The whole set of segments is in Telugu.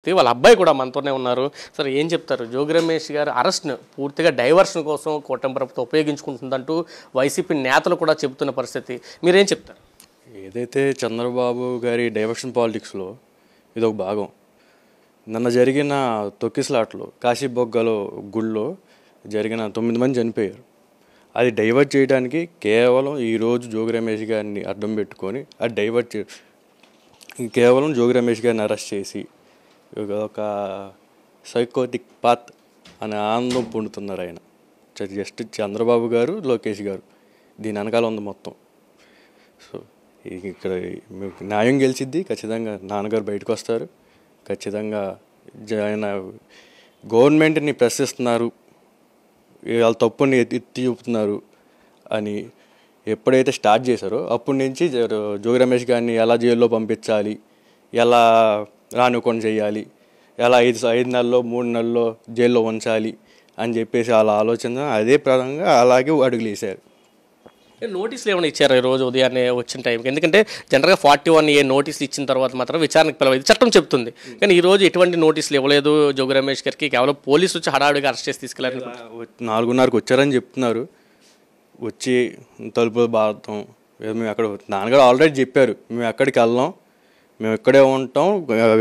వాళ్ళ అబ్బాయి కూడా మనతోనే ఉన్నారు. సరే ఏం చెప్తారు? జోగి రమేష్ గారు అరెస్ట్‌ను పూర్తిగా డైవర్షన్ కోసం కూటమి ప్రభుత్వం ఉపయోగించుకుంటుందంటూ వైసీపీ నేతలు కూడా చెబుతున్న పరిస్థితి. మీరేం చెప్తారు? ఏదైతే చంద్రబాబు గారి డైవర్షన్ పాలిటిక్స్లో ఇదొక భాగం. నిన్న జరిగిన తొక్కిసలాటలో కాశీబొగ్గలో గుళ్ళో జరిగిన 9 మంది చనిపోయారు. అది డైవర్ట్ చేయడానికి కేవలం ఈరోజు జోగి రమేష్ గారిని అడ్డం పెట్టుకొని అది డైవర్ట్ కేవలం జోగి రమేష్ గారిని అరెస్ట్ చేసి ఒక సైకోటిక్ పాత్ అనే ఆనందం పొందుతున్నారు ఆయన. జస్ట్ చంద్రబాబు గారు, లోకేష్ గారు దీని వెనకాల ఉంది మొత్తం. సో ఇక్కడ న్యాయం గెలిచిద్ది. ఖచ్చితంగా నాన్నగారు బయటకు వస్తారు. ఖచ్చితంగా ఆయన గవర్నమెంట్ని ప్రశ్నిస్తున్నారు, వాళ్ళ తప్పుని ఎత్తి చూపుతున్నారు అని ఎప్పుడైతే స్టార్ట్ చేశారో అప్పటి నుంచి జోగి రమేష్ గారిని ఎలా జైల్లో పంపించాలి, ఎలా రానివ్వకుండా చేయాలి, ఎలా 5 నెలల్లో 3 నెలల్లో జైల్లో ఉంచాలి అని చెప్పేసి వాళ్ళ ఆలోచన అదే ప్రధానంగా అలాగే అడుగులు వేశారు. నోటీసులు ఏమైనా ఇచ్చారు ఈరోజు ఉదయాన్నే వచ్చిన టైంకి? ఎందుకంటే జనరల్గా 41A నోటీసులు ఇచ్చిన తర్వాత మాత్రం విచారణకు పిలవదు, చట్టం చెప్తుంది. కానీ ఈరోజు ఎటువంటి నోటీసులు ఇవ్వలేదు జోగి రమేష్ గారికి. కేవలం పోలీసు వచ్చి హడావుడిగా అరెస్ట్ చేసి తీసుకెళ్లారు. 4:30కి వచ్చారని చెప్తున్నారు. వచ్చి తలుపులు బాధం. మేము అక్కడ నాన్నగారు ఆల్రెడీ చెప్పారు, మేము ఎక్కడికి వెళ్ళాం, మేము ఇక్కడే ఉంటాం,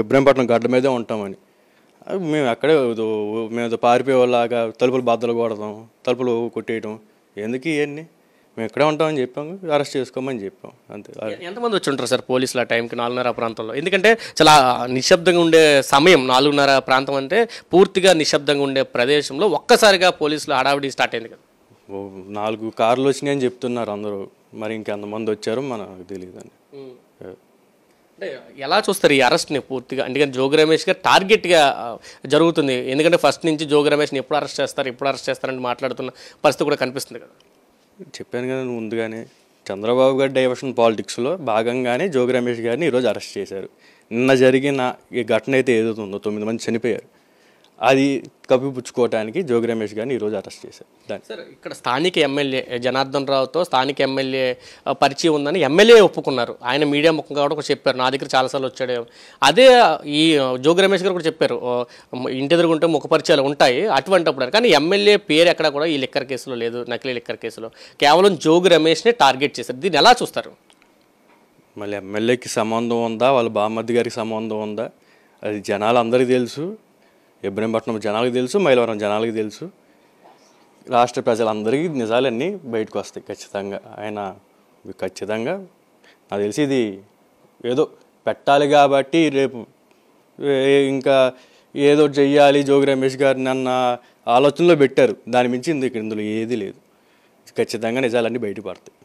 ఇబ్రహీంపట్నం గడ్డ మీదే ఉంటామని. మేము అక్కడే మేము పారిపోయేలాగా తలుపులు బద్దలు కొడతాం, తలుపులు కొట్టేయటం ఎందుకు ఇవన్నీ, మేము ఇక్కడే ఉంటామని చెప్పాము, అరెస్ట్ చేసుకోమని చెప్పాం అంతే. ఎంతమంది వచ్చి ఉంటారు సార్ పోలీసులు ఆ టైంకి 4:30 ప్రాంతంలో? ఎందుకంటే చాలా నిశ్శబ్దంగా ఉండే సమయం 4:30 ప్రాంతం అంటే పూర్తిగా నిశ్శబ్దంగా ఉండే ప్రదేశంలో ఒక్కసారిగా పోలీసులు హడావిడి స్టార్ట్ అయింది కదా. 4 కార్లు వచ్చినాయని చెప్తున్నారు అందరూ. మరి ఇంకెంతమంది వచ్చారో మనకు తెలియదండి. అంటే ఎలా చూస్తారు ఈ అరెస్ట్ని పూర్తిగా? ఎందుకంటే జోగి రమేష్ గారు టార్గెట్గా జరుగుతుంది. ఎందుకంటే ఫస్ట్ నుంచి జోగి రమేష్ని ఎప్పుడు అరెస్ట్ చేస్తారని మాట్లాడుతున్న పరిస్థితి కూడా కనిపిస్తుంది కదా. చెప్పాను కదా ముందుగానే, చంద్రబాబు గారి డైవర్షన్ పాలిటిక్స్లో భాగంగానే జోగి రమేష్ గారిని ఈరోజు అరెస్ట్ చేశారు. నిన్న జరిగిన ఈ ఘటన అయితే ఏదైతుందో 9 మంది చనిపోయారు, అది కప్పిపుచ్చుకోవడానికి జోగి రమేష్ గారిని ఈరోజు అరెస్ట్ చేశారు. సార్ ఇక్కడ స్థానిక ఎమ్మెల్యే జనార్దన్ రావుతో స్థానిక ఎమ్మెల్యే పరిచయం ఉందని ఎమ్మెల్యే ఒప్పుకున్నారు. ఆయన మీడియా ముఖంగా కూడా చెప్పారు, నా దగ్గర చాలాసార్లు వచ్చాడు. అదే ఈ జోగి రమేష్ గారు కూడా చెప్పారు, ఇంటి ఎదురుగుంటే ముఖ పరిచయాలు ఉంటాయి అటువంటిప్పుడు. కానీ ఎమ్మెల్యే పేరు ఎక్కడ కూడా ఈ లిక్కర్ కేసులో లేదు, నకిలీ లిక్కర్ కేసులో. కేవలం జోగి రమేష్ని టార్గెట్ చేశారు. దీన్ని ఎలా చూస్తారు? మళ్ళీ ఎమ్మెల్యేకి సంబంధం ఉందా, వాళ్ళ బామ్మర్ది గారికి సంబంధం ఉందా, అది జనాలు అందరికీ తెలుసు. ఇబ్రహీంపట్నం జనాలకు తెలుసు, మైలవరం జనాలకు తెలుసు, రాష్ట్ర ప్రజలందరికీ నిజాలన్నీ బయటకు వస్తాయి ఖచ్చితంగా. ఆయన ఖచ్చితంగా నాకు తెలిసి ఇది ఏదో పెట్టాలి కాబట్టి రేపు ఇంకా ఏదో చెయ్యాలి జోగి రమేష్ గారిని అన్న ఆలోచనలో పెట్టారు. దాని మించి ఇందులో ఏది లేదు. ఖచ్చితంగా నిజాలన్నీ బయటపడతాయి.